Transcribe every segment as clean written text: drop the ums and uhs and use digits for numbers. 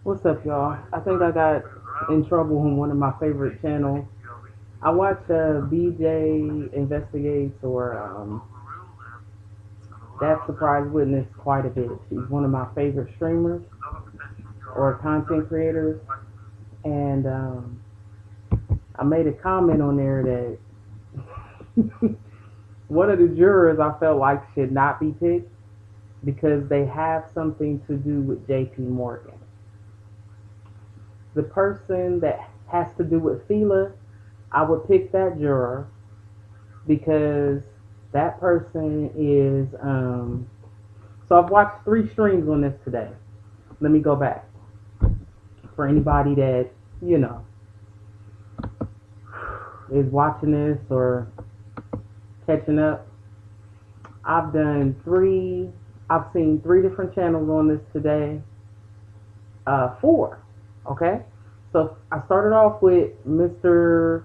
What's up, y'all? I think I got in trouble on one of my favorite channels. I watch BJ Investigates or That Surprise Witness quite a bit. She's one of my favorite streamers or content creators. And I made a comment on there that one of the jurors I felt like should not be picked because they have something to do with JP Morgan. The person that has to do with FILA, I would pick that juror because that person is. So I've watched 3 streams on this today. Let me go back for anybody that you know is watching this or catching up. I've done three. I've seen 3 different channels on this today. 4. Okay. So I started off with Mr.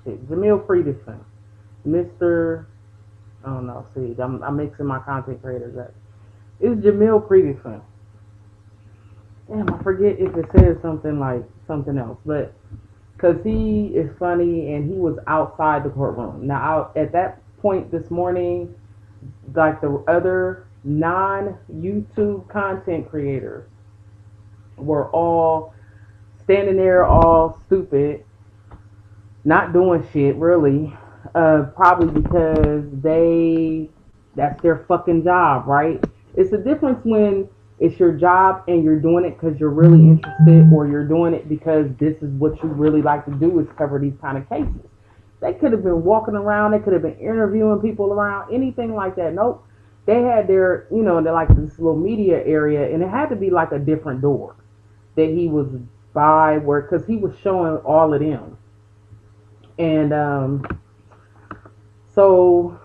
Jamil Friedison. Mr. I don't know. See, I'm mixing my content creators up. It's Jamil Friedison. Damn, I forget if it says something like something else, but because he is funny and he was outside the courtroom. Now, at that point this morning, like the other non YouTube content creators were all standing there all stupid, not doing shit really. Probably because that's their fucking job, right? It's a difference when it's your job and you're doing it because you're really interested, or you're doing it because this is what you really like to do, is cover these kind of cases. They could have been walking around, they could have been interviewing people around, anything like that. Nope. They had they're like this little media area, and it had to be like a different door that he was by, where, because he was showing all of them. And so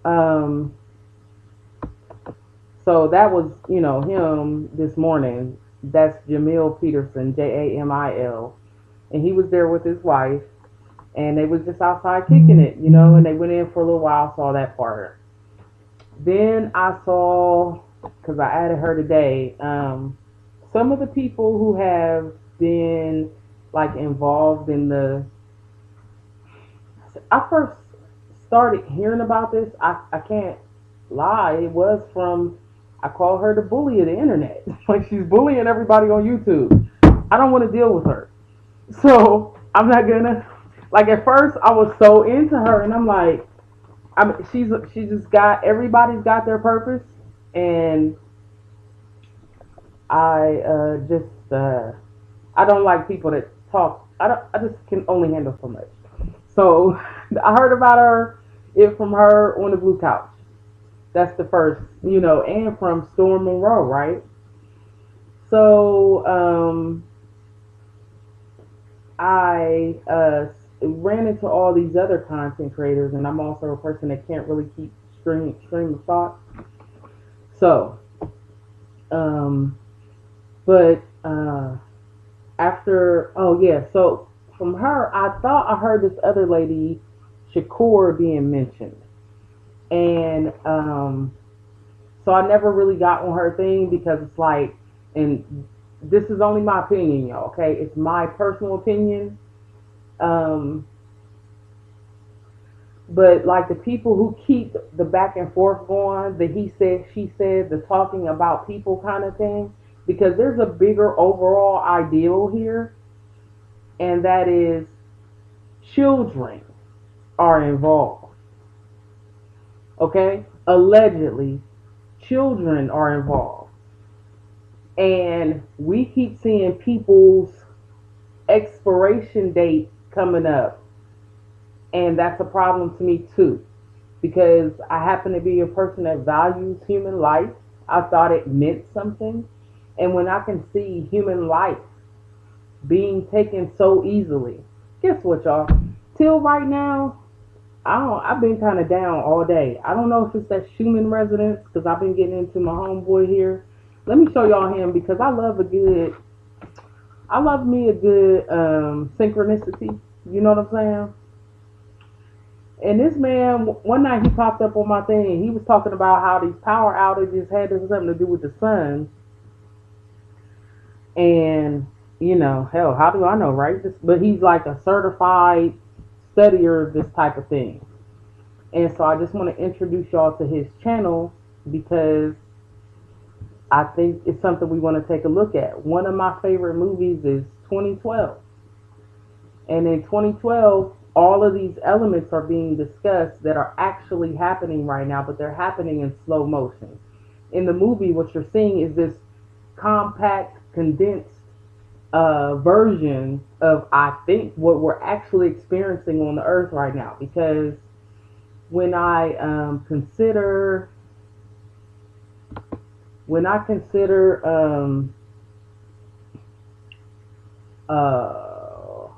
um, so that was, him this morning. That's Jamil Peterson, Jamil, and he was there with his wife, and they was just outside kicking it, and they went in for a little while. Saw that part. Then I saw, because I added her today, some of the people who have been like involved in the. I first started hearing about this. I can't lie. It was from, I call her the bully of the internet. Like, she's bullying everybody on YouTube. I don't want to deal with her. So I'm not gonna, like, at first I was so into her, and I'm like, she just got, everybody's got their purpose, and I don't like people that talk. I just can only handle so much. So I heard about it from her on the blue couch. That's the first, and from Storm Monroe, right? So I ran into all these other content creators, and I'm also a person that can't really keep stream of thought. So, um, but after, oh yeah, so from her, I thought I heard this other lady, Shakur, being mentioned, and so I never really got on her thing because it's like, and this is only my opinion, y'all. Okay, it's my personal opinion. Um, but like the people who keep the back and forth going, the he said, she said, the talking about people kind of thing, because there's a bigger overall ideal here, and that is children are involved. Okay, allegedly, children are involved, and we keep seeing people's expiration date coming up, and that's a problem to me too, because I happen to be a person that values human life. I thought it meant something, and when I can see human life being taken so easily, guess what, y'all? Till right now, I've been kind of down all day. I don't know if it's that Schumann residence, because I've been getting into my homeboy here. Let me show y'all him, because I love me a good synchronicity. You know what I'm saying? And this man, one night he popped up on my thing. He was talking about how these power outages had something to do with the sun. And, hell, how do I know, right? But he's like a certified studier of this type of thing. And so I just want to introduce y'all to his channel because I think it's something we want to take a look at. One of my favorite movies is 2012. And in 2012, all of these elements are being discussed that are actually happening right now, but they're happening in slow motion. In the movie, what you're seeing is this compact, condensed version of, I think, what we're actually experiencing on the earth right now. Because when I consider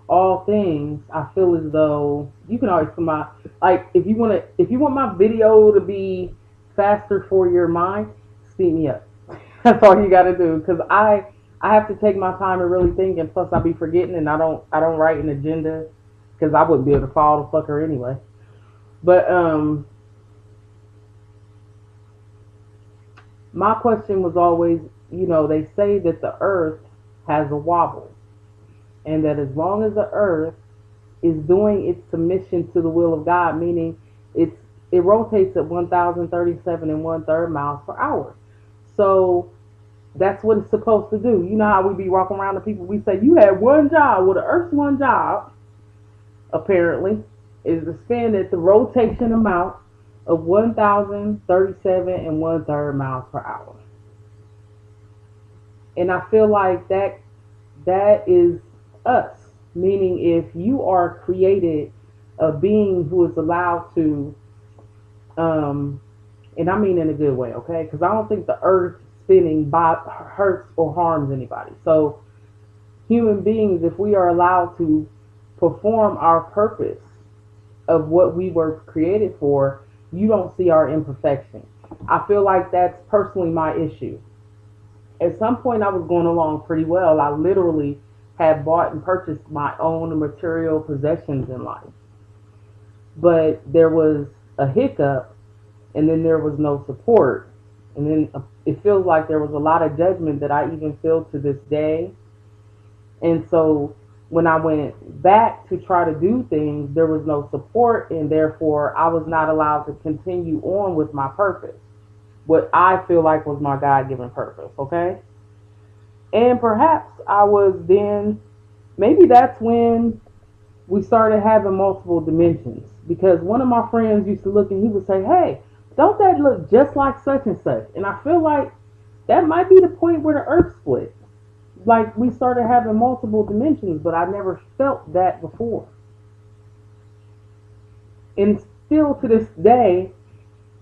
all things, I feel as though you can always come out. Like if you want my video to be faster for your mind, speed me up. That's all you got to do. Because I have to take my time and really think, and plus I be forgetting, and I don't write an agenda because I wouldn't be able to follow the fucker anyway. But my question was always, they say that the earth has a wobble, and that as long as the earth is doing its submission to the will of God, meaning it rotates at 1,037 and one third miles per hour. So that's what it's supposed to do. You know how we be walking around to people, we say, you had one job. Well, the earth's one job, apparently, is to spin at the rotation amount of 1,037 and one third miles per hour. And I feel like that is us. Meaning, if you are created a being who is allowed to, and I mean in a good way, okay? Because I don't think the earth spinning hurts or harms anybody. So, human beings, if we are allowed to perform our purpose of what we were created for, you don't see our imperfection. I feel like that's personally my issue. At some point, I was going along pretty well. I literally had bought and purchased my own material possessions in life. But there was a hiccup, and then there was no support. And then it feels like there was a lot of judgment that I even feel to this day. And so when I went back to try to do things, there was no support, and therefore I was not allowed to continue on with my purpose, what I feel like was my God-given purpose, okay? And perhaps I was then, maybe that's when we started having multiple dimensions. Because one of my friends used to look and he would say, hey, don't that look just like such and such? And I feel like that might be the point where the earth split. Like we started having multiple dimensions, but I never felt that before. And still to this day,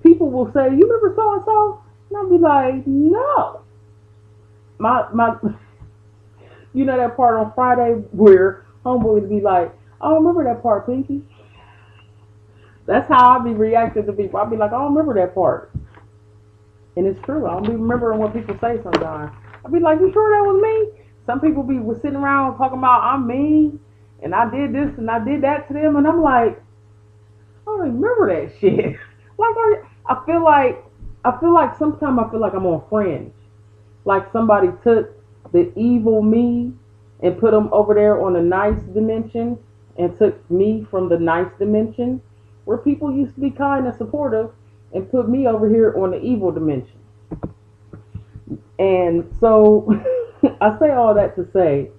people will say, you remember so and so? And I'll be like, no. My you know that part on Friday where homeboy would be like, I don't remember that part, Pinky. That's how I be reacting to people. I'll be like, I don't remember that part. And it's true. I don't be remembering what people say sometimes. I'll be like, you sure that was me? Some people be sitting around talking about I'm mean and I did this and I did that to them, and I'm like, I don't remember that shit. Like I feel like sometimes I feel like I'm on Fringe. Like somebody took the evil me and put them over there on a nice dimension and took me from the nice dimension where people used to be kind and supportive and put me over here on the evil dimension. And so I say all that to say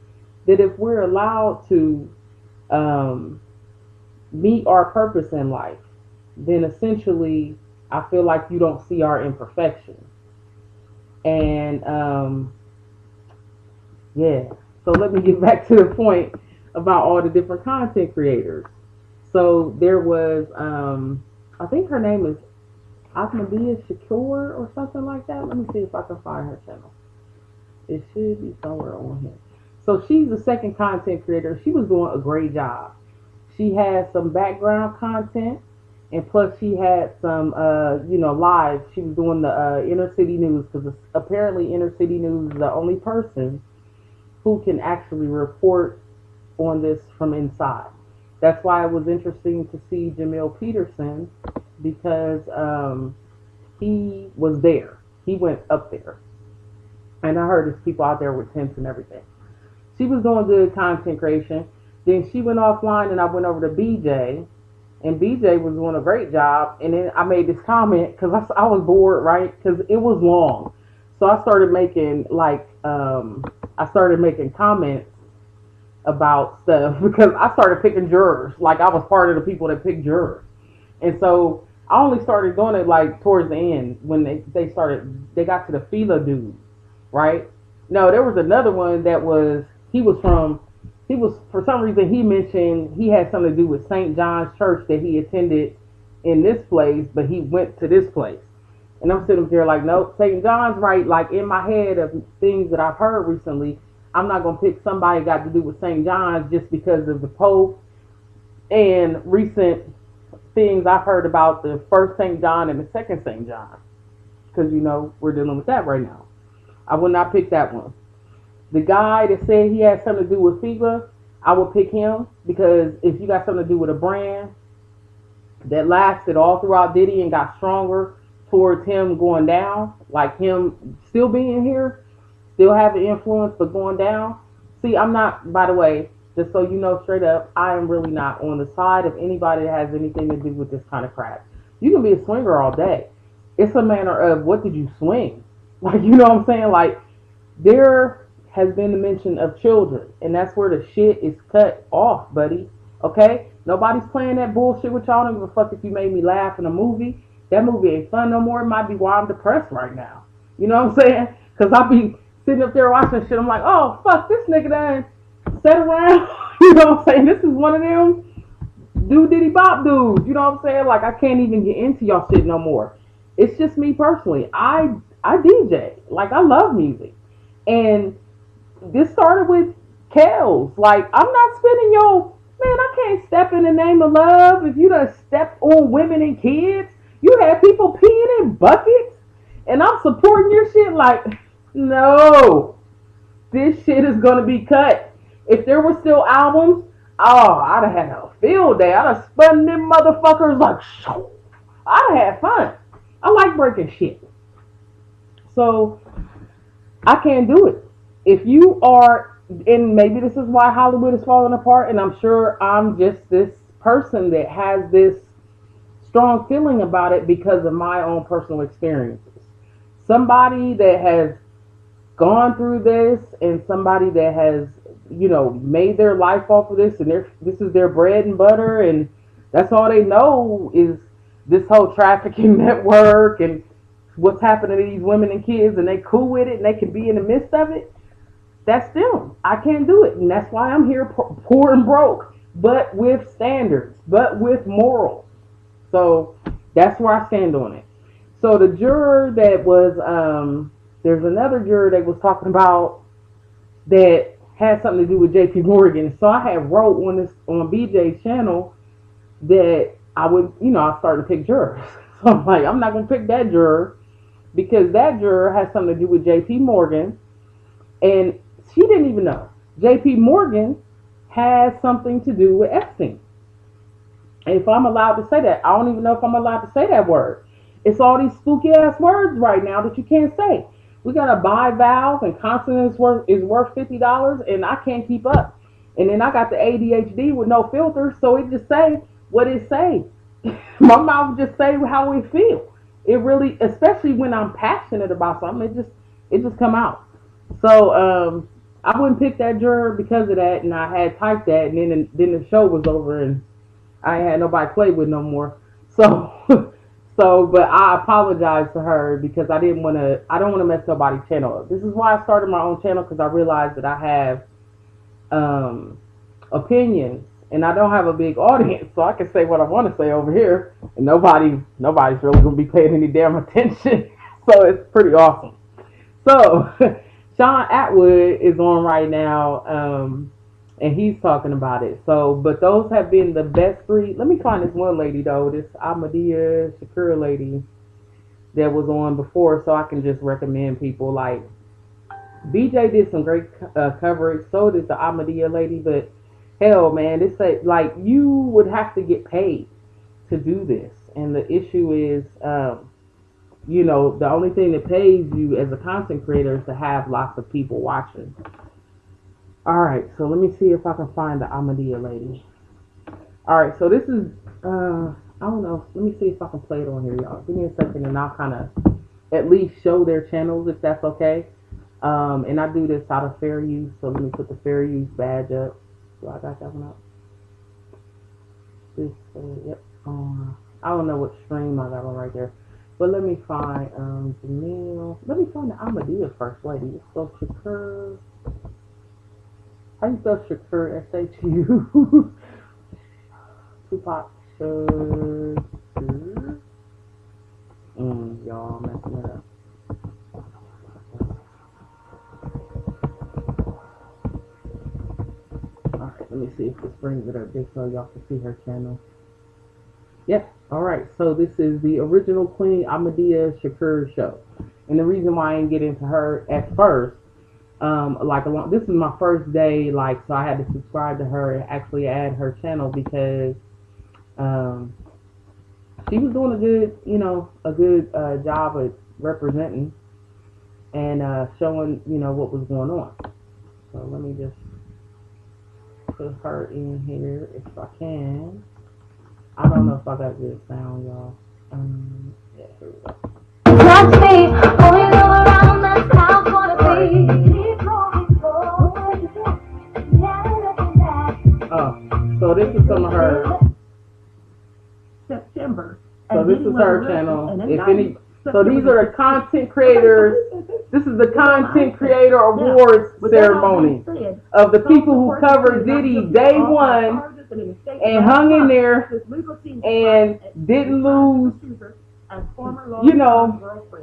that if we're allowed to meet our purpose in life, then essentially I feel like you don't see our imperfection. And yeah, so let me get back to the point about all the different content creators. So there was, I think her name is Ahmadiyya Shakur or something like that. Let me see if I can find her channel. It should be somewhere on here. So she's the second content creator. She was doing a great job. She had some background content, and plus she had some, live. She was doing the inner city news, because apparently inner city news is the only person who can actually report on this from inside. That's why it was interesting to see Jamil Peterson, because he was there. He went up there. And I heard there's people out there with tents and everything. She was doing good content creation. Then she went offline and I went over to BJ. And BJ was doing a great job. And then I made this comment because I was bored, right? Because it was long. So I started making I started making comments about stuff because I started picking jurors. Like I was part of the people that picked jurors. And so I only started doing it like towards the end when they got to the Fila dude, right? No, there was another one that was he was for some reason he mentioned he had something to do with St. John's Church that he attended in this place, but he went to this place. And I'm sitting there like, nope, St. John's, right? Like in my head of things that I've heard recently, I'm not gonna pick somebody got to do with St. John's just because of the Pope and recent things I've heard about the first St. John and the second St. John, because we're dealing with that right now. I would not pick that one. The guy that said he had something to do with FIFA, I would pick him because if you got something to do with a brand that lasted all throughout Diddy and got stronger towards him going down, like him still being here, still having influence but going down. See, I'm not, by the way, just so you know straight up, I am really not on the side of anybody that has anything to do with this kind of crap. You can be a swinger all day. It's a matter of what did you swing? Like, you know what I'm saying? Like, there has been the mention of children, and that's where the shit is cut off, buddy. Okay? Nobody's playing that bullshit with y'all. I don't give a fuck if you made me laugh in a movie. That movie ain't fun no more. It might be why I'm depressed right now. You know what I'm saying? Because I'll be sitting up there watching shit. I'm like, oh, fuck, this nigga done sat around. You know what I'm saying? This is one of them do diddy bop dudes. You know what I'm saying? Like, I can't even get into y'all shit no more. It's just me personally. I DJ. Like, I love music. And this started with Kels. Like, I'm not spending man, I can't step in the name of love if you done stepped on women and kids. You had people peeing in buckets and I'm supporting your shit. Like, no. This shit is gonna be cut. If there were still albums, oh, I'd have had a field day. I'd have spun them motherfuckers like, shoo. I'd have had fun. I like breaking shit. So, I can't do it. If you are, and maybe this is why Hollywood is falling apart, and I'm sure I'm just this person that has this strong feeling about it because of my own personal experiences. Somebody that has gone through this and somebody that has, made their life off of this and this is their bread and butter and that's all they know is this whole trafficking network and what's happening to these women and kids and they cool with it and they can be in the midst of it. That's them. I can't do it. And that's why I'm here poor and broke, but with standards, but with morals. So that's where I stand on it. So the juror that was, there's another juror that was talking about that had something to do with JP Morgan. So I had wrote on BJ's channel that I would, I started to pick jurors. So I'm like, I'm not going to pick that juror because that juror has something to do with JP Morgan. And she didn't even know. JP Morgan has something to do with Epstein. And if I'm allowed to say that, I don't even know if I'm allowed to say that word. It's all these spooky ass words right now that you can't say. We got to buy vowels and consonants is worth $50 and I can't keep up. And then I got the ADHD with no filter, so it just say what it say. My mouth just say how it feel. It really, especially when I'm passionate about something, it just come out. So I wouldn't pick that juror because of that, and I had typed that, and then the show was over, and I ain't had nobody to play with no more. So but I apologize to her because I don't want to mess nobody's channel up. This is why I started my own channel because I realized that I have opinions, and I don't have a big audience, so I can say what I want to say over here, and nobody's really gonna be paying any damn attention. So it's pretty awesome. So Sean Atwood is on right now, and he's talking about it. So, but those have been the best three. Let me find this one lady though, this Ahmadiyya Shakira lady that was on before, so I can just recommend people. Like BJ did some great coverage. So did the Ahmadiyya lady, but hell, man, this like you would have to get paid to do this, and the issue is You know, the only thing that pays you as a content creator is to have lots of people watching. All right, so let me see if I can find the Amadea lady. All right, so this is I don't know. Let me see if I can play it on here, y'all. Give me a second, and I'll kind of at least show their channels if that's okay. And I do this out of fair use, so let me put the fair use badge up. So I got that one up. This, yep. I don't know what stream I got on right there, but let me find Jamil. Let me find the Amadea first lady. It's so Shakur. How you spell Shakur? SHU. Tupac Shakur. Y'all messing it up. Alright, let me see if this brings it up just so y'all can see her channel. Yeah, alright, so this is the original Queen Amadea Shakur show. And the reason why I didn't get into her at first, this is my first day, so I had to subscribe to her and actually add her channel because she was doing a good job of representing and showing, what was going on. So let me just put her in here if I can. I don't know if I got good sound, y'all. Yeah, here we go. Touch me, going around, that's how it's gonna be. Oh, so this is some of her. September. So this is her channel. So these are the content creators. This is the content creator awards ceremony of the people who covered Diddy day one and hung in there and didn't lose,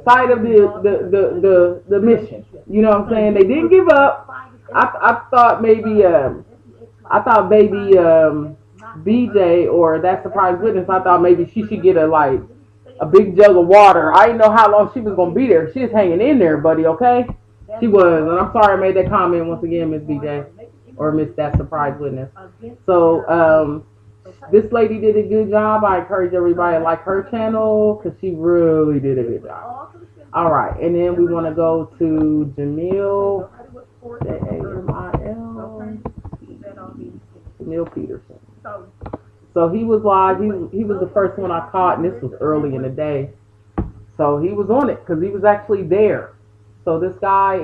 sight of the mission. You know what I'm saying? They didn't give up. I thought maybe BJ or that surprise witness. I thought maybe she should get a big jug of water. I didn't know how long she was gonna be there. She was hanging in there, buddy. Okay, she was, and I'm sorry I made that comment once again, Miss BJ or Miss that surprise witness. So this lady did a good job. I encourage everybody to like her channel because she really did a good job. All right, and then we want to go to Jamil. Jamil Peterson. So he was live. He was the first one I caught, and this was early in the day. So he was on it because he was actually there. So this guy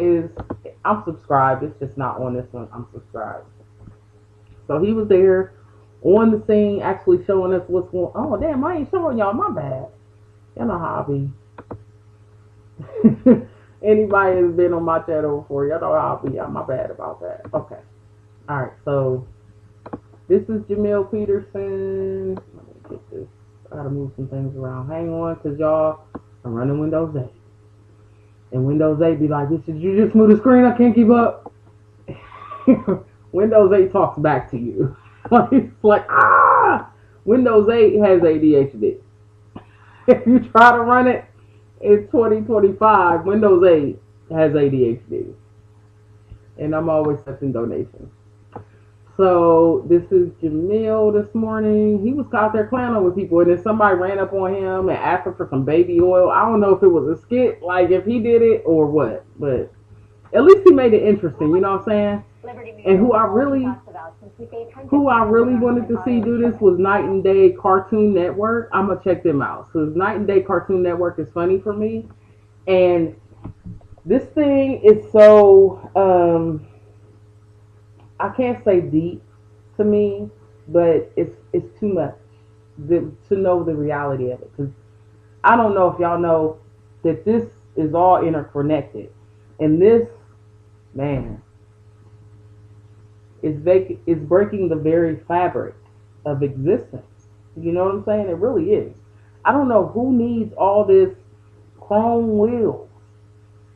I'm subscribed. It's just not on this one. I'm subscribed. So he was there on the scene, actually showing us what's going on. Oh, damn, I ain't showing y'all. My bad. Y'all know how I be. Anybody has been on my channel before, y'all know how I be. I'm my bad about that. Okay. All right, so this is Jamil Peterson. Let me get this. I gotta move some things around. Hang on, because y'all are running Windows 8. And Windows 8 be like, did you just move the screen? I can't keep up. Windows 8 talks back to you. It's like, Windows 8 has ADHD. If you try to run it in 2025, Windows 8 has ADHD. And I'm always accepting donations. So this is Jamil this morning. He was out there clowning with people, and then somebody ran up on him and asked him for some baby oil. I don't know if it was a skit, like if he did it or what, but at least he made it interesting. You know what I'm saying? And who I really wanted to see do this was Night and Day Cartoon Network. I'm gonna check them out. So Night and Day Cartoon Network is funny for me, and this thing is so I can't say deep to me, but it's too much to know the reality of it. Because I don't know if y'all know that this is all interconnected, and this man is breaking the very fabric of existence. You know what I'm saying? It really is. I don't know who needs all this chrome wheels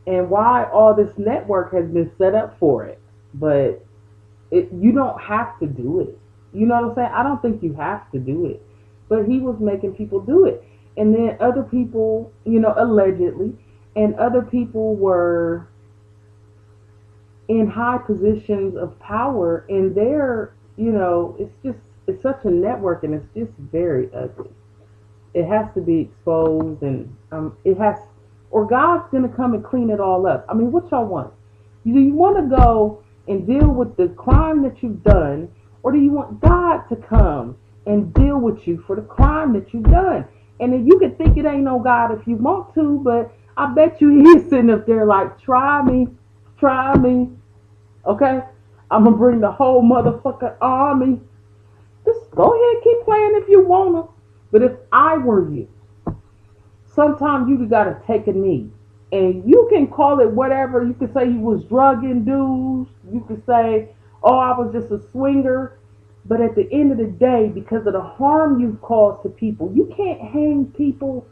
and why all this network has been set up for it, but you don't have to do it. You know what I'm saying? I don't think you have to do it. But he was making people do it. And then other people, allegedly, and other people were in high positions of power, and it's such a network, and it's just very ugly. It has to be exposed, and or God's gonna come and clean it all up? I mean, what y'all want? Do you want to go and deal with the crime that you've done, or do you want God to come and deal with you for the crime that you've done? And then you can think it ain't no God if you want to, but I bet you he's sitting up there like, try me, okay? I'm gonna bring the whole motherfucking army. Just go ahead, keep playing if you wanna. But if I were you, sometimes you gotta take a knee. And you can call it whatever. You can say you was drug induced. You can say, oh, I was just a swinger. But at the end of the day, because of the harm you've caused to people, you can't hang people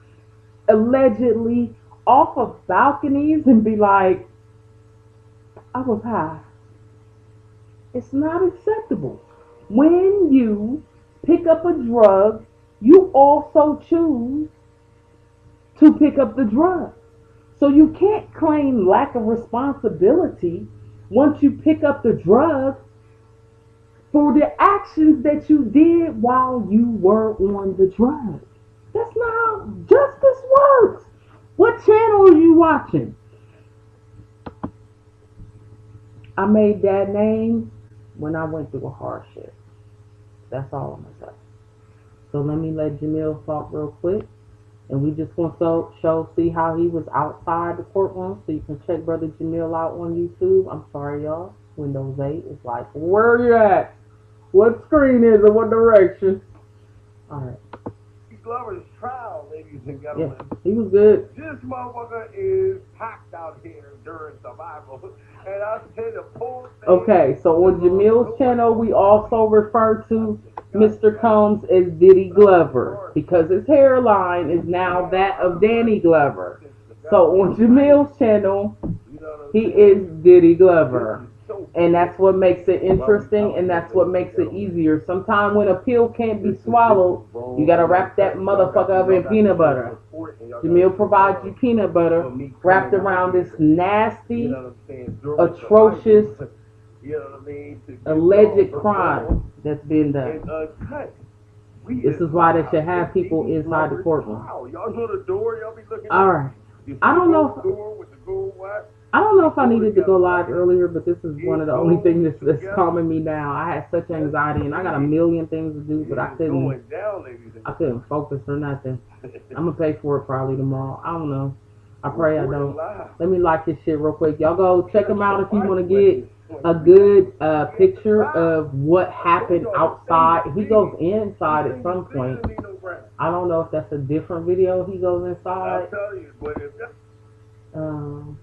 allegedly off of balconies and be like, I was high. It's not acceptable. When you pick up a drug, you also choose to pick up the drug. So you can't claim lack of responsibility once you pick up the drug for the actions that you did while you were on the drug. That's not how justice works. What channel are you watching? I made that name when I went through a hardship. That's all I'm going to say. So let me let Jamil talk real quick. And we just want to see how he was outside the courtroom. So you can check Brother Jamil out on YouTube. I'm sorry, y'all. Windows 8 is like, where are you at? What screen is it? What direction? All right. Glover's trial, ladies and gentlemen. Yeah, he was good. This motherfucker is packed out here during survival. And I said the poor thing. Okay, so on Jamil's channel, we also refer to Mr. Combs as Diddy Glover because his hairline is now that of Danny Glover. So on Jamil's channel, he is Diddy Glover. And that's what makes it interesting, and that's what makes it easier. Sometimes when a pill can't be swallowed, you gotta wrap that motherfucker up in peanut butter. Jamil provides you peanut butter wrapped around this nasty, atrocious, alleged crime that's been done. This is why they should have people inside the courtroom. Alright. I don't know if I needed to go live earlier, but this is one of the only things that's calming me down. I had such anxiety, and I got a million things to do, but I couldn't focus or nothing. I'm gonna pay for it probably tomorrow. I don't know. I pray I don't. Let me like this shit real quick. Y'all go check him out if you want to get a good picture of what happened outside. He goes inside at some point. I don't know if that's a different video. He goes inside.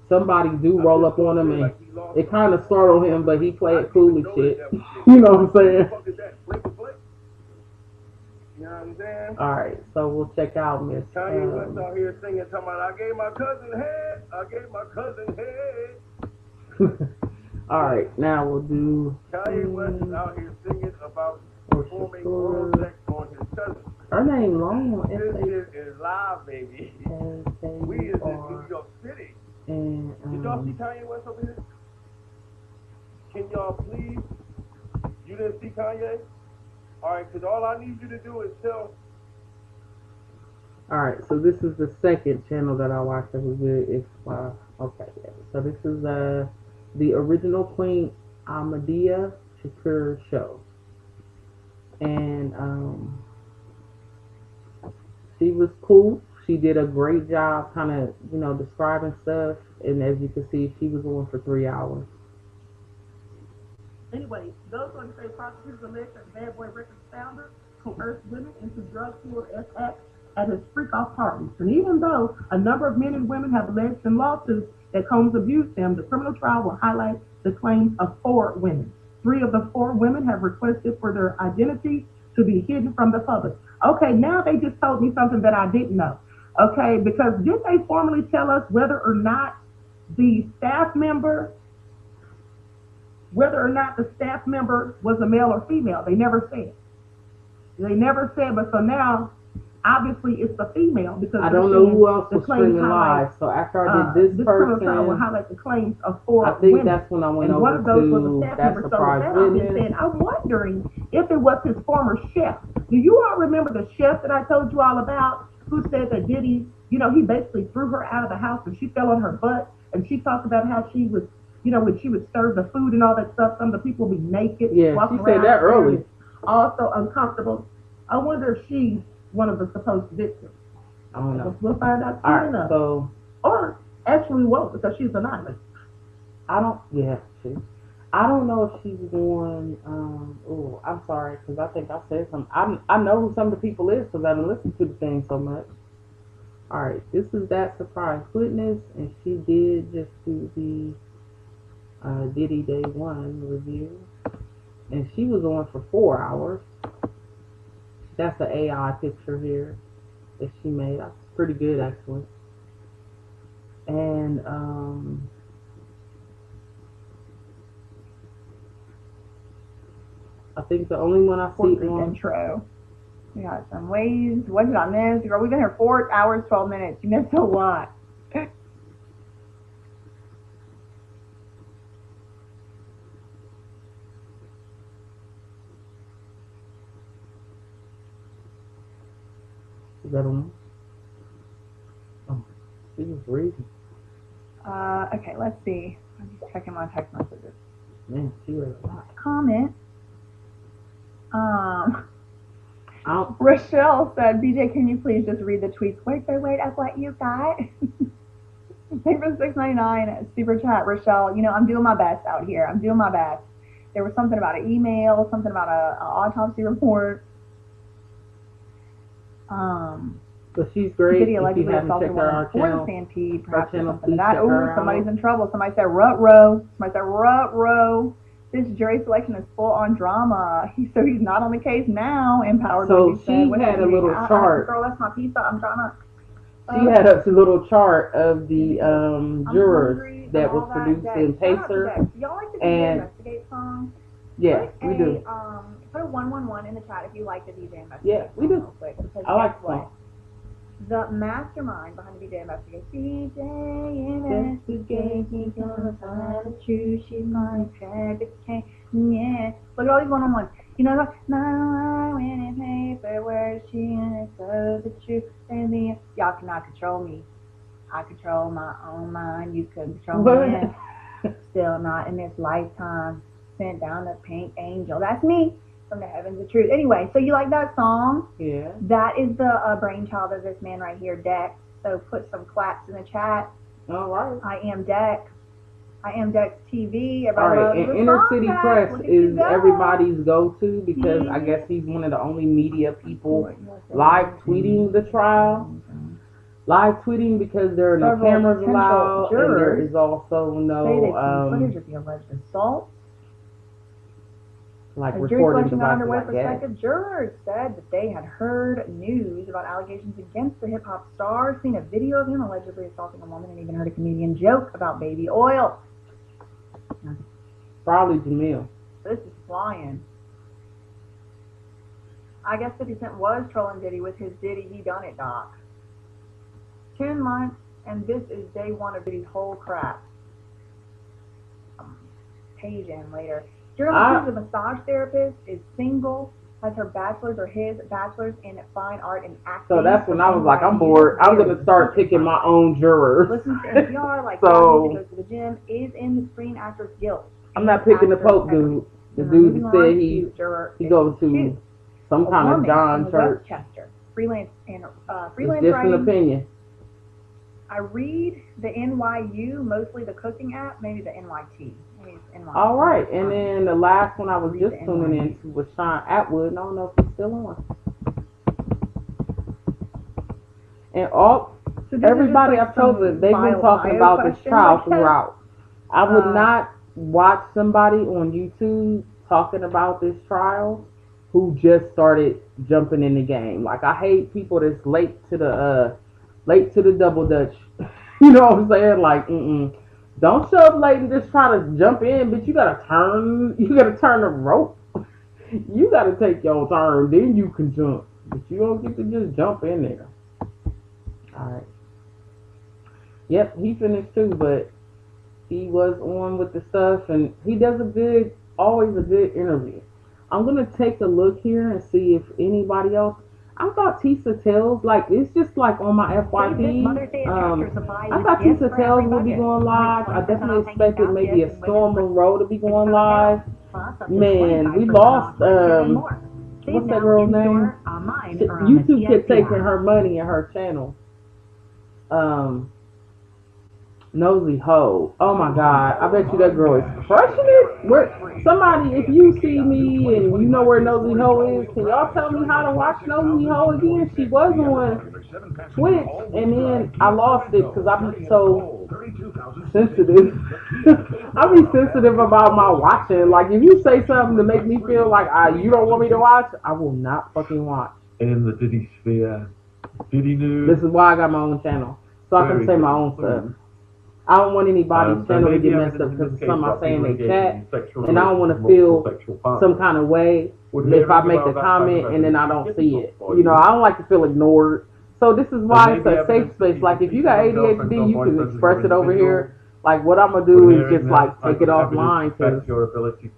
Somebody do roll up on him, and it kind of startled him, but he played it cool as shit. You know what I'm saying? You know what I'm saying? Alright, so we'll check out Miss. Kanye West out here singing, talking about, I gave my cousin head. Alright, now we'll do. Kanye West is out here singing about performing oral sex on his cousin. Her name long. This shit is live, baby. We is in New York City. And, Did y'all see Kanye West over here? Can y'all please? You didn't see Kanye? Alright, because all I need you to do is tell. Alright, so this is the second channel that I watched that was good. It's, okay, yeah. So this is the original Queen Ahmadiyya Shakur show. And she was cool. She did a great job kind of, describing stuff. And as you can see, she was on for 3 hours. Anyway, those on the state prosecutors alleged that Bad Boy Records founder coerced women into drug-fueled acts at his freak-off parties. And even though a number of men and women have alleged in lawsuits that Combs abused them, the criminal trial will highlight the claims of 4 women. 3 of the 4 women have requested for their identity to be hidden from the public. Okay, now they just told me something that I didn't know. Okay, because didn't they formally tell us whether or not the staff member was a male or female? They never said. But so now, obviously, it's the female because I don't know who else was streaming live. So after I did this person, trial will highlight the claims of 4 I think women. that's when I went and over one of those to was a staff That member. Surprise So I've been Witness. saying, I'm wondering if it was his former chef. Do you all remember the chef that I told you all about, who said that Diddy, he basically threw her out of the house and she fell on her butt. And she talked about how she was, when she would serve the food and all that stuff, some of the people would be naked, Yeah, walking she said around. that early. Also uncomfortable. I wonder if she's one of the supposed victims. I don't know. We'll find out soon Alright, enough. so Or actually we won't because she's anonymous. I don't know if she's one. I'm sorry because I think I said something. I know who some of the people is because I didn't listen to the thing so much. All right, this is that surprise witness, and she did just do the Diddy Day 1 review, and she was on for 4 hours. That's the AI picture here that she made. That's pretty good actually, and I think the only one I see on intro. We got some ways. What did I miss? Girl, we've been here 4 hours, 12 minutes. You missed a lot. is that on? Oh, she was reading. Okay, let's see. I'm just checking my text messages. Man, she read a lot. Comment. Rochelle said, BJ, can you please just read the tweets? Wait, of what you got? Thank for $6.99 super chat, Rochelle. I'm doing my best out here. I'm doing my best. There was something about an email, something about an autopsy report. But she's great. Diddy If you allegedly haven't assaulted checked one out our in Ford channel, Stampede. Perhaps there's channel, something to please that. check her Ooh, out. somebody's in trouble. Somebody said rut-row. Somebody said rut-row. This jury selection is full on drama. So he's not on the case now. Empowered. So like she had a little chart. Girl, that's my pizza. I'm trying to. She had a little chart of the jurors hungry that and was all that. produced in Shout out to Pacer. Dex. Do y'all like the DJ And Investigate song? yeah, Put we do. Put a 111 in the chat if you like the DJ Investigate. Yeah, we do. Real quick, because I like guess the song. what? The mastermind behind the DJ Investigate. DJ Investigate, she's gonna find the truth. She's gonna crack the case. Yeah. Look at all these one-on-ones. My winning paper, where she gonna tell the truth? And y'all cannot control me. I control my own mind. You couldn't control me. Still not in this lifetime. Sent down the pink angel. That's me. From the heavens of truth. Anyway, so you like that song? Yeah. That is the brainchild of this man right here, Dex. So put some claps in the chat. All right. I am Dex. I am Dex TV. All Everybody right, loves and the Inner song, City Dex. Press Look at you is go. everybody's go-to because I guess he's one of the only media people live tweeting the trial. Live tweeting because there are no Several cameras potential allowed, and there jurors is also Say they no see footage of the alleged assault. like A jury recording selection got devices underway. like that. Prospective jurors said that they had heard news about allegations against the hip hop star, seen a video of him allegedly assaulting a woman, and even heard a comedian joke about baby oil. Probably Jamil. This is flying. I guess 50 Cent was trolling Diddy with his Diddy He Done It doc. 10 months, and this is day one of Diddy's whole crap. Page in later. Journalist, the massage therapist, is single, has her bachelor's or his bachelor's in fine art and acting. So that's when I was like, I'm bored. I'm going to start picking my own jurors. Listens to NPR, like So- goes to the gym, is in the Screen Actors Guild. I'm not picking the Pope dude. The dude that said he goes to some kind of John church. Westchester. Freelance and It's freelance just writing. an opinion. I read the NYU, mostly the cooking app, maybe the NYT. Maybe it's NYT. All right, and then the last one I was just Read the tuning NYT. into was Sean Atwood, and I don't know if he's still on. And all So these are everybody just, I've chosen, they've been talking about this trial throughout. I would not watch somebody on YouTube talking about this trial who just started jumping in the game. Like, I hate people that's late to the double dutch. You know what I'm saying? Like, don't show up late and just try to jump in, but you gotta turn the rope. You gotta take your turn, then you can jump. But you don't get to just jump in there. Alright. Yep, he finished too, but he was on with the stuff, and he does always a good interview. I'm gonna take a look here and see if anybody else. I thought Tisa Tells, like, it's just like on my FYP. I thought Tisa Tells would be going live. I definitely expected maybe a Storm Monroe to be going live. Man, we lost, what's that girl's name? YouTube kept taking her money and her channel. Nosy Ho. Oh my God. I bet you that girl is crushing it. Somebody, if you see me and you know where Nosy Ho is, can y'all tell me how to watch Nosy Ho again? She was on Twitch and then I lost it because I be so sensitive. I be sensitive about my watching. Like if you say something to make me feel like you don't want me to watch, I will not fucking watch. In the Diddy sphere, Diddy News. This is why I got my own channel. So I can say my own stuff. I don't want anybody's channel to get messed up because of something I say in their chat, and I don't want to feel some kind of way if I make a comment and then I don't see it. You know, I don't like to feel ignored. So this is why it's a safe space. Like if you got ADHD, you can express it over here. Like what I'm gonna do is just like take it offline because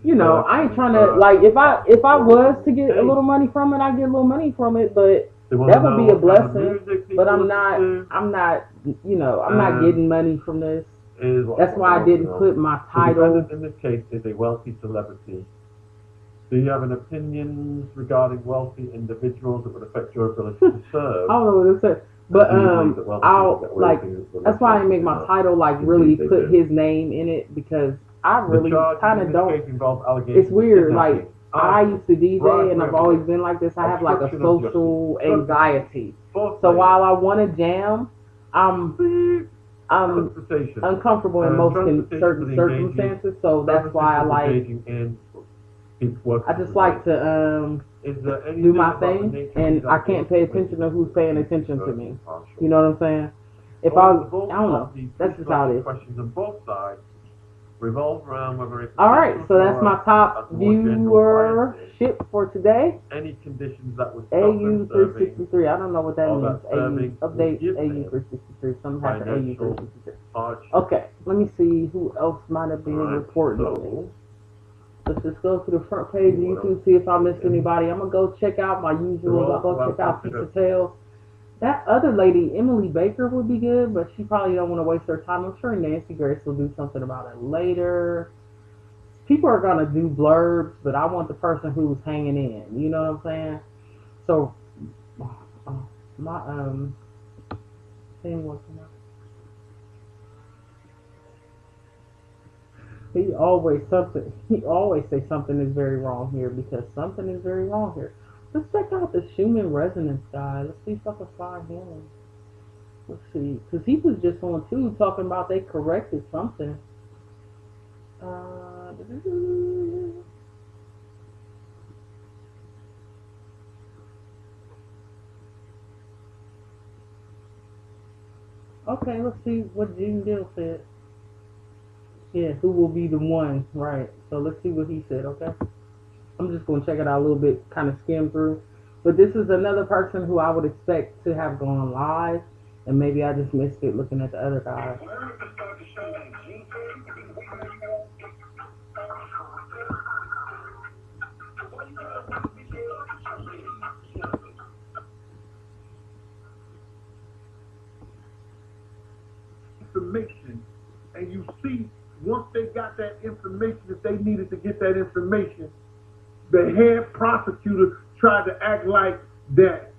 you know I ain't trying to like if I was to get a little money from it, I get a little money from it, but that would be a blessing. But I'm not you know, I'm not getting money from this. That's why I didn't put my title. In this case, is a wealthy celebrity. Do you have an opinion regarding wealthy individuals that would affect your ability to serve? I don't know what it says, but I'll like. That's why I make my title like really put his name in it because I really kind of don't. It's weird, like. I used to DJ and I've always been like this. I have like a social anxiety. So while I want to jam, I'm uncomfortable in most certain circumstances. So that's why I like. I just like to do my thing, and I can't pay attention to who's paying attention to me. You know what I'm saying? If I don't know. That's just how it is. Questions on both sides. Revolve around whether it's alright, so that's my top viewership for today. Any conditions that would AU 363. I don't know what that means. AU update AU 363. Something happened AU 363. Okay, let me see who else might have been reporting. Let's just go to the front page of YouTube, see if I missed anybody. I'm gonna go check out my usual. I'll go check out Pizza Tales. That other lady, Emily Baker, would be good, but she probably don't want to waste her time. I'm sure Nancy Grace will do something about it later. People are going to do blurbs, but I want the person who's hanging in. You know what I'm saying? So, my thing was... He always say something is very wrong here because something is very wrong here. Let's check out the Schumann resonance guy. Let's see if I can find him. Let's see. Because he was just on too talking about they corrected something. Okay, let's see what Gene Gill said. Yeah, who will be the one, right. So let's see what he said, okay? I'm just going to check it out a little bit, kind of skim through. But this is another person who I would expect to have gone live, and maybe I just missed it looking at the other guys. Information, and you see, once they got that information, that they needed to get that information, the head prosecutor tried to act like that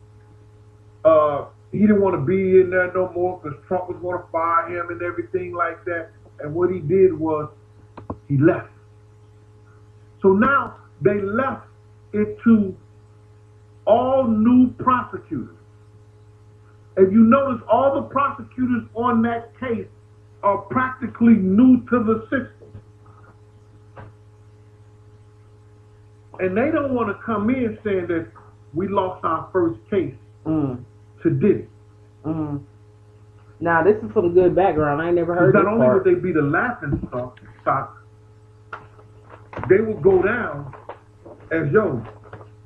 he didn't want to be in there no more because Trump was going to fire him and everything like that. And what he did was he left. So now they left it to all new prosecutors. If you notice, all the prosecutors on that case are practically new to the system. And they don't want to come in saying that we lost our first case to Diddy. Now, this is some good background. I ain't never heard this part. Not only would they be the laughing stock, they would go down as, yo,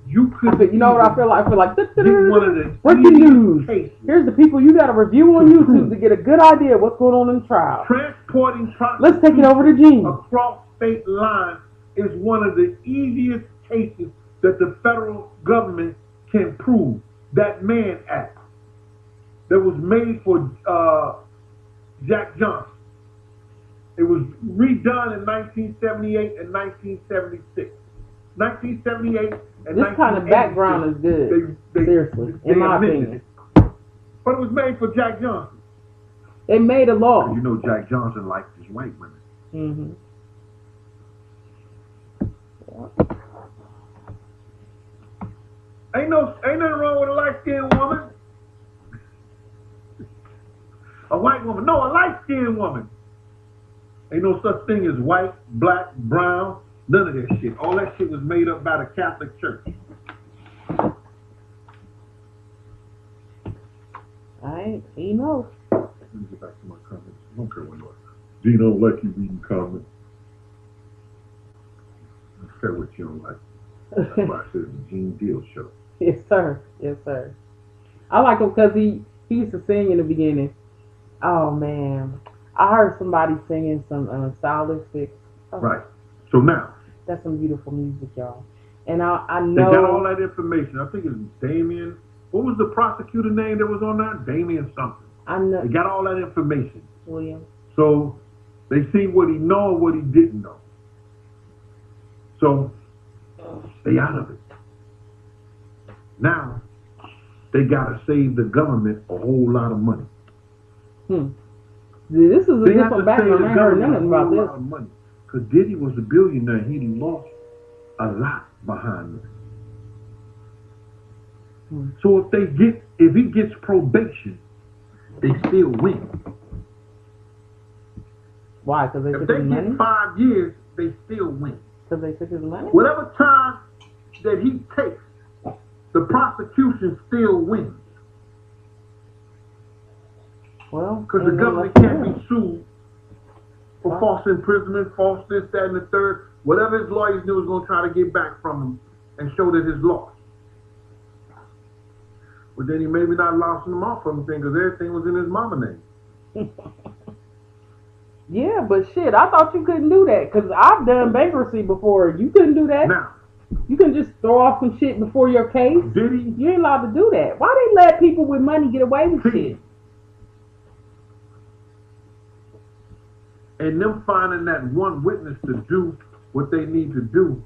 you could. You know what I feel like? I feel like one of the breaking news. Cases. Here's the people you got to review on YouTube to get a good idea of what's going on in the trial. Transporting Let's take it over to Gene. Across state lines is one of the easiest cases that the federal government can prove. That Man Act that was made for Jack Johnson. It was redone in 1978 and 1976. 1978 and This kind of background is good. Seriously, in my opinion. It. But it was made for Jack Johnson. They made a law. You know Jack Johnson liked his white women. Mm-hmm. Ain't nothing wrong with a light-skinned woman. A white woman. No, a light-skinned woman. Ain't no such thing as white, black, brown, none of that shit. All that shit was made up by the Catholic Church. Alright, he knows. Let me get back to my comments. I don't care what you are. Gene, I don't like you reading comments. I don't care what you don't like. That's why I said it's the Gene Deal Show. Yes, sir. Yes, sir. I like him because he used to sing in the beginning. Oh, man. I heard somebody singing some stylistic. Oh, right. So now. That's some beautiful music, y'all. And I know. They got all that information. I think it's Damien. What was the prosecutor name that was on that? Damien something. I know. They got all that information. William. So they see what he know and what he didn't know. So stay out of it. Now they gotta save the government a whole lot of money. This is a different background. I ain't heard nothing about this. Because Diddy was a billionaire. He lost a lot behind this. So if he gets probation, they still win. Why? Because they if took they his get money? 5 years, they still win. Because they took his money? Whatever time that he takes, the prosecution still wins. Well, because the government can't be sued for false imprisonment, false this, that, and the third. Whatever his lawyers knew was going to try to get back from him and show that his loss. But then he maybe not lost him off from anything because everything was in his mama name. Yeah, but shit, I thought you couldn't do that because I've done bankruptcy before. You couldn't do that. Now, you can just throw off some shit before your case. Did he? You ain't allowed to do that. Why they let people with money get away with shit? And them finding that one witness to do what they need to do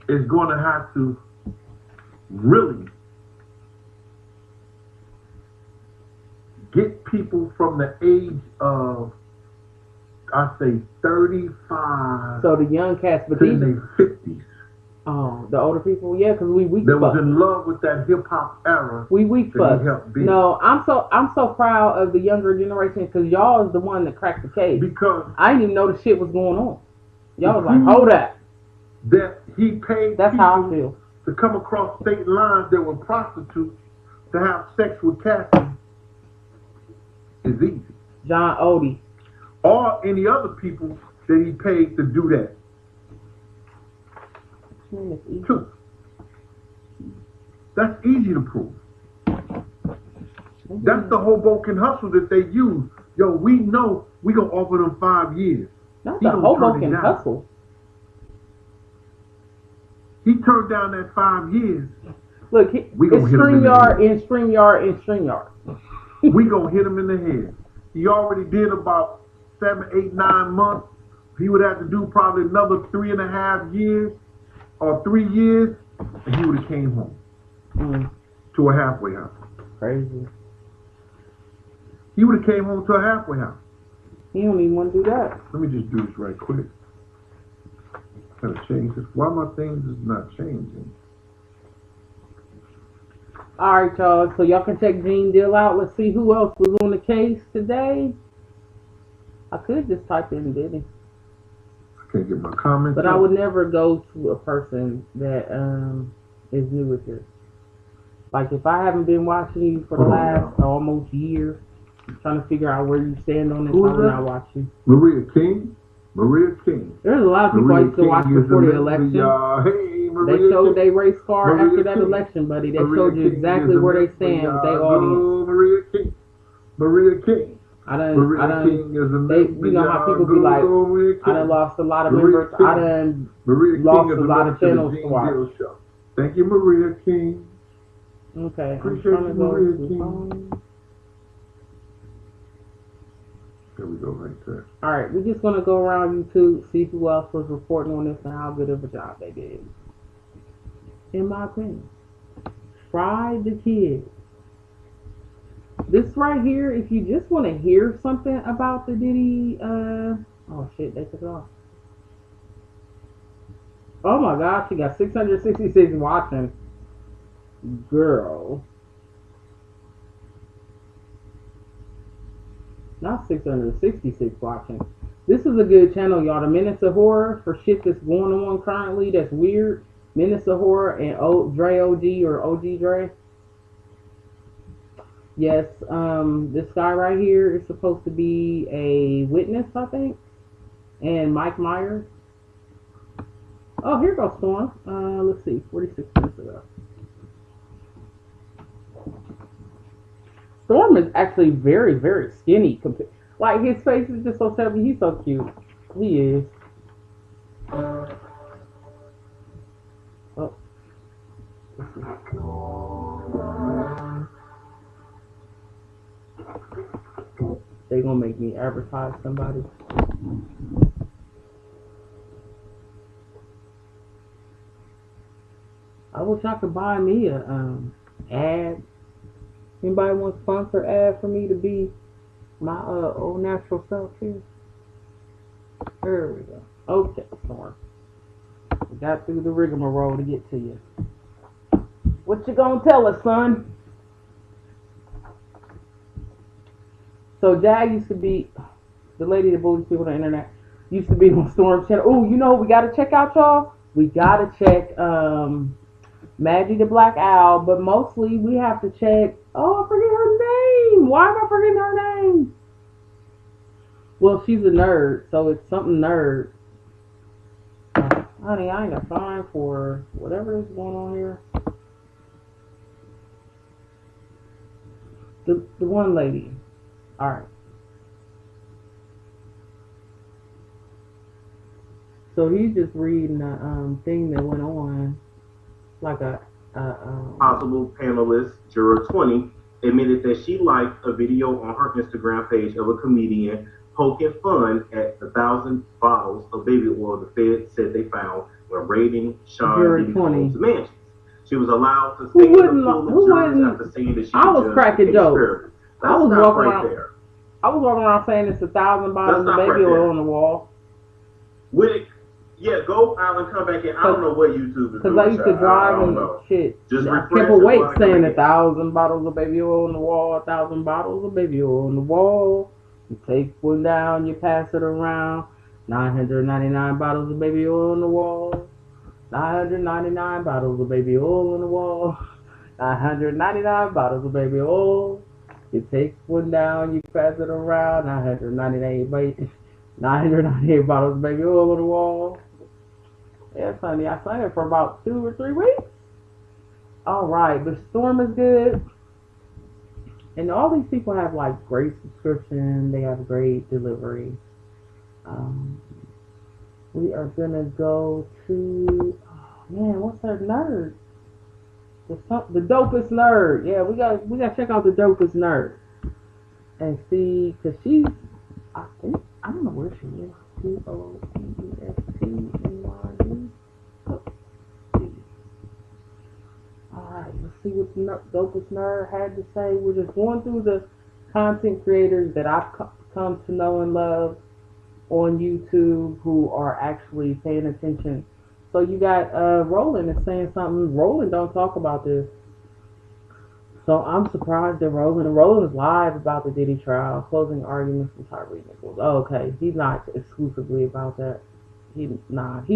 is going to have to really get people from the age of, I say, 35 so the young cats, but to these their 50s. Oh, the older people, yeah, because we that was in love with that hip hop era. We fuck. No, I'm so proud of the younger generation because y'all is the one that cracked the case. Because I didn't even know the shit was going on. Y'all was like, hold up. That he paid That's how I feel. To come across state lines that were prostitutes to have sex with Cassie is easy. John Odie. Or any other people that he paid to do that. Too. That's easy to prove. That's the Hoboken hustle that they use. Yo, we know we gonna offer them 5 years. That's the Hoboken hustle. He turned down that 5 years. Look, it's StreamYard and StreamYard and StreamYard. We gonna hit him in the head. He already did about 7, 8, 9 months. He would have to do probably another 3.5 years or 3 years, and he would have came home to a halfway house. Crazy. He would have came home to a halfway house. He don't even want to do that. Let me just do this right quick. Gotta change this. Why my things is not changing? Alright, y'all. So y'all can check Gene Deal out. Let's see who else was on the case today. I could just type in Diddy. I can't get my comments. But I would never go to a person that is new with this. Like if I haven't been watching you for the last almost year, trying to figure out where you stand on this, I would not watch you. Maria King. Maria King. There's a lot of people I used to watch before the election. Hey, Maria they showed King. their race card Maria after that King. election, buddy. They Maria showed you King exactly where they stand with their audience. Maria King. Maria King. You know how people be like, I done lost a lot of members. I done lost a lot of channels to watch. Thank you, Maria King. Okay, Appreciate I'm trying to you, go Maria to King. phone. There we go, right there. Alright, we're just gonna go around YouTube, see who else was reporting on this and how good of a job they did. In my opinion. Fry the Kid. This right here, if you just want to hear something about the Diddy, oh shit, they took it off. Oh my gosh, she got 666 watching. Girl. Not 666 watching. This is a good channel, y'all. The Minutes of Horror for shit that's going on currently that's weird. Minutes of Horror and Dre OG or OG Dre. Yes, this guy right here is supposed to be a witness, I think. And Mike Myers. Oh, here goes Storm. Let's see, 46 minutes ago. Storm is actually very, very skinny. Like, his face is just so chubby. He's so cute. He is. Oh. They gonna make me advertise somebody. I wish I could buy me a ad. Anybody want to sponsor ad for me to be my old natural self here? There we go. Okay, Storm. We got through the rigmarole to get to you. What you gonna tell us, son? So Jag used to be the lady that bullies people on the internet. Used to be on Storm's channel. Oh, you know we gotta check out, y'all. We gotta check Maggie the Black Owl, but mostly we have to check. Oh, I forget her name. Why am I forgetting her name? Well, she's a nerd, so it's something nerd. Honey, I ain't got time for whatever is going on here. The one lady. All right. So he's just reading the thing that went on, like a possible panelist, Juror 20, admitted that she liked a video on her Instagram page of a comedian poking fun at the 1,000 bottles of baby oil the Fed said they found when raiding Sean Diddy Combs' mansions. She was allowed to stay in the pool of jurors after seeing that she I was cracking jokes. I was walking around saying it's 1,000 bottles of baby oil on the wall. Yeah, go out and come back in. I don't know what YouTube is doing. Because I used to drive and shit. Just I kept awake saying 1,000 bottles of baby oil on the wall, 1,000 bottles of baby oil on the wall. You take one down, you pass it around. 999 bottles of baby oil on the wall. 999 bottles of baby oil on the wall. 999 bottles of baby oil. You take one down, you pass it around. 998 bottles of baby oil on the wall. Yes, honey, I sang it for about 2 or 3 weeks. Alright, but Storm is good. And all these people have like great subscription. They have great delivery. We are gonna go to, oh man, what's her nerd? The dopest nerd. Yeah, we gotta check out the dopest nerd and see, cause she's, I don't know where she is. TOPESTNYD. Alright, let's see what the dopest nerd had to say. We're just going through the content creators that I've come to know and love on YouTube who are actually paying attention. So you got Roland is saying something. Roland don't talk about this. So I'm surprised that Roland is live about the Diddy trial, closing arguments from Tyreek Nichols. Oh, okay, he's not exclusively about that. He not.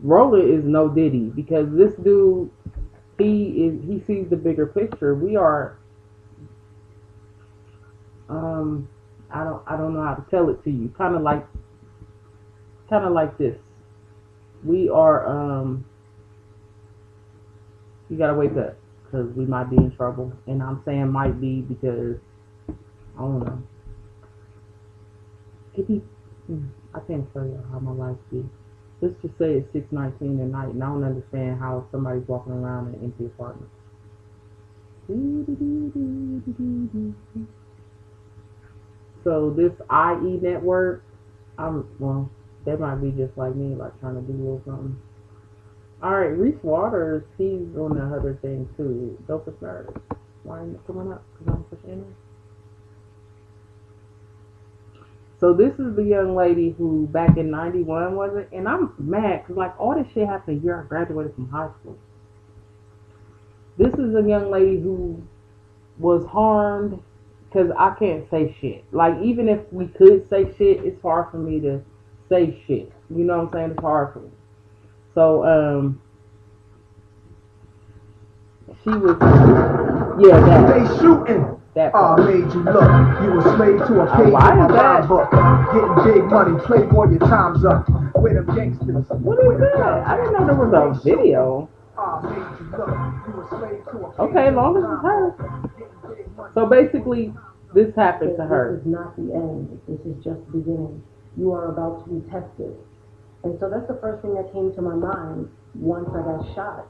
Roland is no Diddy because this dude, he sees the bigger picture. We are, I don't know how to tell it to you. Kind of like this. We are, you gotta wake up. Because we might be in trouble. And I'm saying might be because, I don't know. I can't show you how my life be. Let's just say it's 6:19 at night and I don't understand how somebody's walking around in an empty apartment. So this IE network, well, they might be just like me, like trying to do a little something. All right, Reese Waters, he's on the other thing too. Dopest nerd. Why ain't it coming up? Because I'm pushing in. So this is the young lady who back in '91 was it? And I'm mad because like all this shit happened the year I graduated from high school. This is a young lady who was harmed because I can't say shit. Like even if we could say shit, it's hard for me to say shit. You know what I'm saying? It's hard for me. So she was yeah that They shooting. that I part. made you look. You a slave to a page in why my is that? rhyme book. Getting big money, playboy, your time's up. With them gangsters. What is that? I didn't know there was a video. I made you look. You a slave to a page Okay, in my long as it's rhyme her. book. Getting big money. So basically, this happened to This her. is not the end. This is just the beginning. You are about to be tested. And so that's the first thing that came to my mind once I got shot.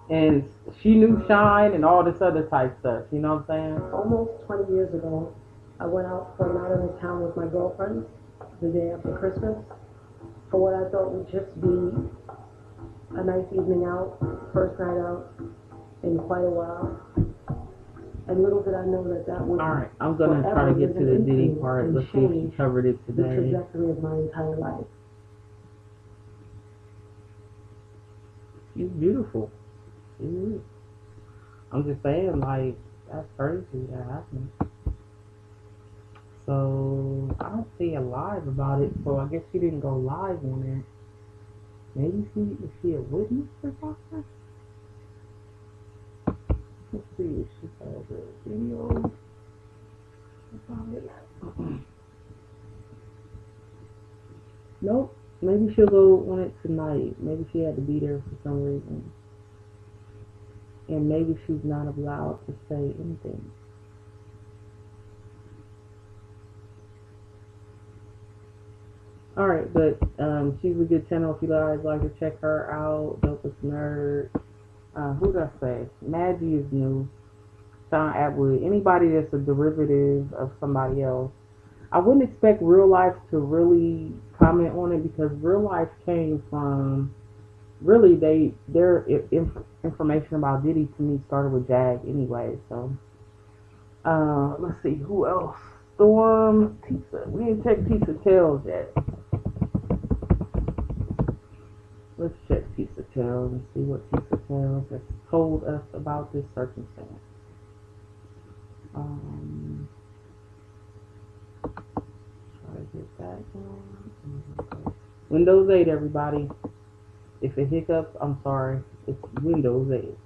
And she knew Shine and all this other type stuff. You know what I'm saying? Almost 20 years ago, I went out for a night in the town with my girlfriends the day after Christmas for what I thought would just be a nice evening out, first night out in quite a while. And little did I know that that would All right, I'm gonna try to get to the Diddy part. Let's see if she covered it the today. trajectory of my entire life. She's beautiful. She is. I'm just saying, like, that's crazy that happened. So I don't see a live about it. So I guess she didn't go live on it. Maybe is she a witness or something? Let's see if she has a video about it. Nope. Maybe she'll go on it tonight. Maybe she had to be there for some reason. And maybe she's not allowed to say anything. Alright, but she's a good channel if you guys like to check her out. Dopest Nerd. Who did I say? Maggie is new. Sean Atwood. Anybody that's a derivative of somebody else. I wouldn't expect Real Life to really comment on it because Real Life came from really their information about Diddy to me started with Jag anyway. So let's see who else. Storm Tisa. We didn't check Tisa Tales yet. Let's check Tisa Tales and see what Tisa Tales has told us about this circumstance. Try to get that going. Windows 8, everybody. If it hiccups, I'm sorry. It's Windows 8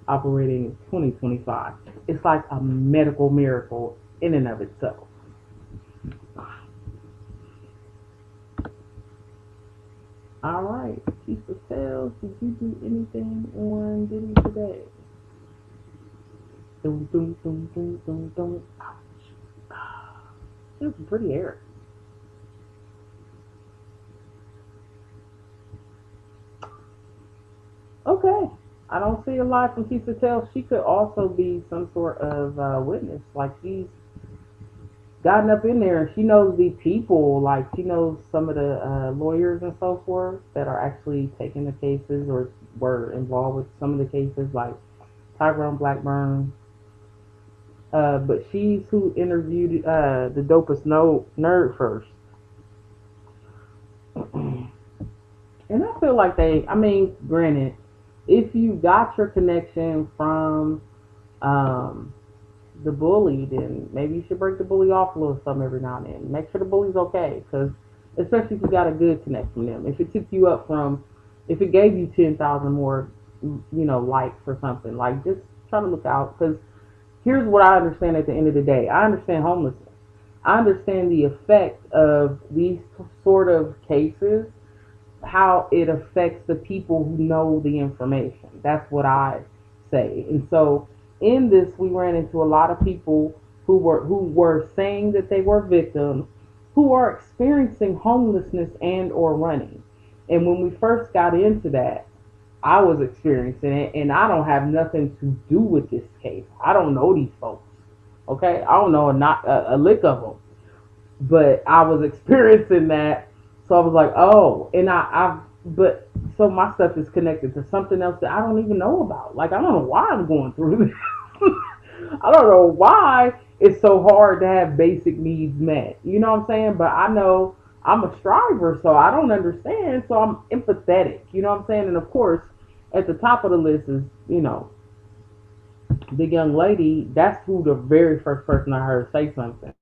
operating in 2025. It's like a medical miracle in and of itself. Alright, Tisa Tales, did you do anything on Diddy today? Dum dum dum dum dum dum. Ouch. She has some pretty hair. Okay. I don't see a lot from Tisa Tales. She could also be some sort of witness. Like she's gotten up in there and she knows the people. Like she knows some of the lawyers and so forth that are actually taking the cases or were involved with some of the cases, like Tyrone Blackburn. But she's who interviewed the Dopest Nerd first. And I feel like granted, if you got your connection from the bully, then maybe you should break the bully off a little something every now and then. Make sure the bully's okay, because especially if you got a good connection from them. If it took you up if it gave you 10,000 more, likes or something, like just try to look out, because here's what I understand at the end of the day. I understand homelessness. I understand the effect of these sort of cases, how it affects the people who know the information. That's what I say. And so in this, we ran into a lot of people who were saying that they were victims, who are experiencing homelessness and or running. And when we first got into that, I was experiencing it, and I don't have nothing to do with this case. I don't know these folks. Okay, I don't know not a lick of them, but I was experiencing that, so I was like, oh, and but so my stuff is connected to something else that I don't even know about. Like I don't know why I'm going through this. I don't know why it's so hard to have basic needs met. You know what I'm saying? But I know I'm a striver, so I don't understand. So I'm empathetic. You know what I'm saying? And of course, at the top of the list is, the young lady. That's who the very first person I heard say something.